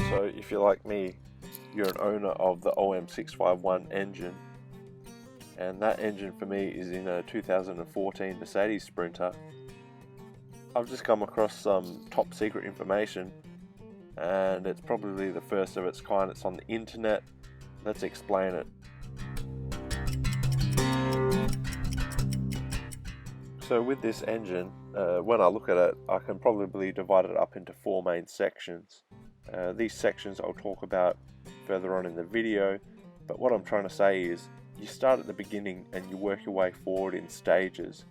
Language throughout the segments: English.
So if you're like me, you're an owner of the OM651 engine, and that engine for me is in a 2014 Mercedes Sprinter. I've just come across some top secret information, and it's probably the first of its kind. It's on the internet. Let's explain it. So with this engine, when I look at it, I can probably divide it up into 4 main sections. These sections I'll talk about further on in the video, but what I'm trying to say is you start at the beginning and you work your way forward in stages.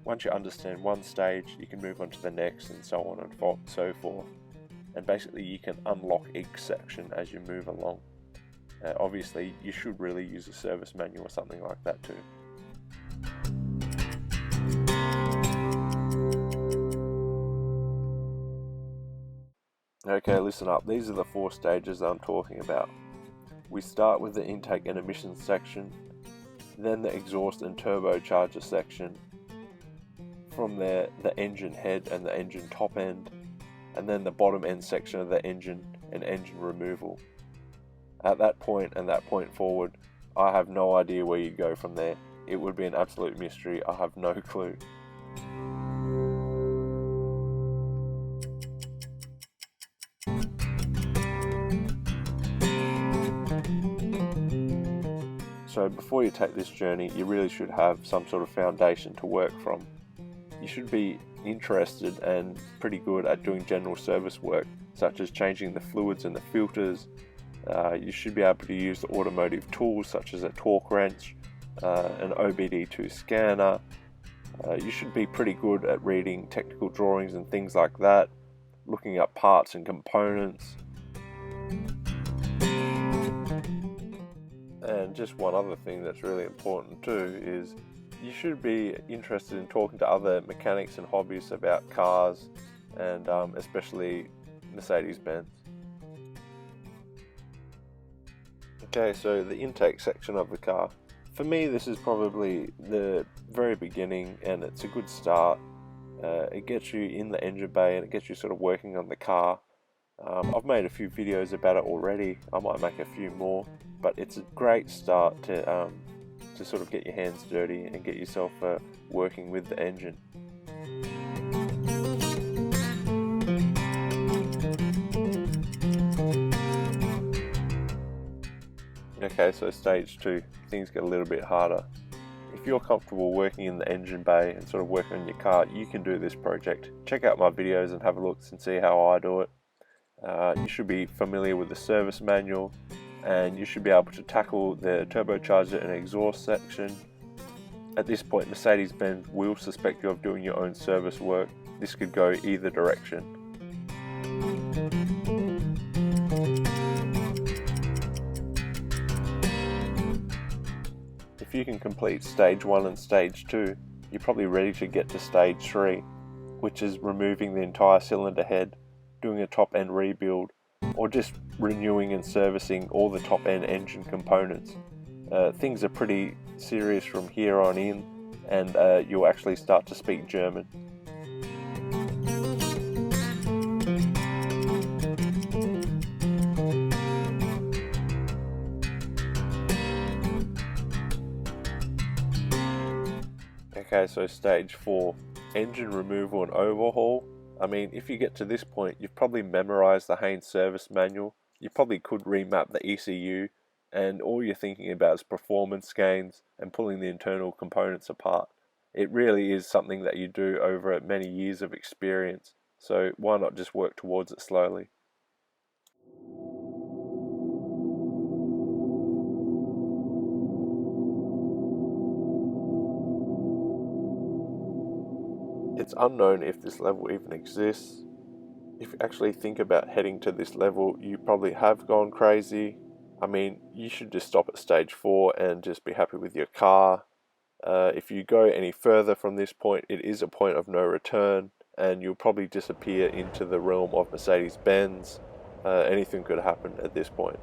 Once you understand one stage, you can move on to the next, and so on and so forth. And basically you can unlock each section as you move along. Obviously you should really use a service manual or something like that too. Okay, listen up. These are the 4 stages that I'm talking about. We start with the intake and emissions section, then the exhaust and turbocharger section. From there, the engine head and the engine top end, and then the bottom end section of the engine and engine removal. At that point and that point forward, I have no idea where you go from there. It would be an absolute mystery. I have no clue. So before you take this journey, you really should have some sort of foundation to work from. You should be interested and pretty good at doing general service work, such as changing the fluids and the filters. You should be able to use the automotive tools such as a torque wrench, an OBD2 scanner. You should be pretty good at reading technical drawings and things like that, looking up parts and components. And just one other thing that's really important too is you should be interested in talking to other mechanics and hobbyists about cars, and especially Mercedes-Benz. Okay, so the intake section of the car. For me, this is probably the very beginning, and it's a good start. It gets you in the engine bay and it gets you sort of working on the car. I've made a few videos about it already. I might make a few more, but it's a great start to sort of get your hands dirty and get yourself working with the engine. Okay, so stage 2, things get a little bit harder. If you're comfortable working in the engine bay and sort of working on your car, you can do this project. Check out my videos and have a look and see how I do it. You should be familiar with the service manual, and you should be able to tackle the turbocharger and exhaust section. At this point, Mercedes-Benz will suspect you of doing your own service work. This could go either direction. If you can complete stage 1 and stage 2, you're probably ready to get to stage 3, which is removing the entire cylinder head, doing a top end rebuild, or just renewing and servicing all the top end engine components. Things are pretty serious from here on in, and you'll actually start to speak German. Okay, so stage 4, engine removal and overhaul. I mean, if you get to this point, you've probably memorized the Haynes service manual. You probably could remap the ECU, and all you're thinking about is performance gains and pulling the internal components apart. It really is something that you do over many years of experience, so why not just work towards it slowly? It's unknown if this level even exists. If you actually think about heading to this level, you probably have gone crazy. I mean, you should just stop at stage 4 and just be happy with your car. If you go any further from this point, it is a point of no return, and you'll probably disappear into the realm of Mercedes-Benz. Anything could happen at this point.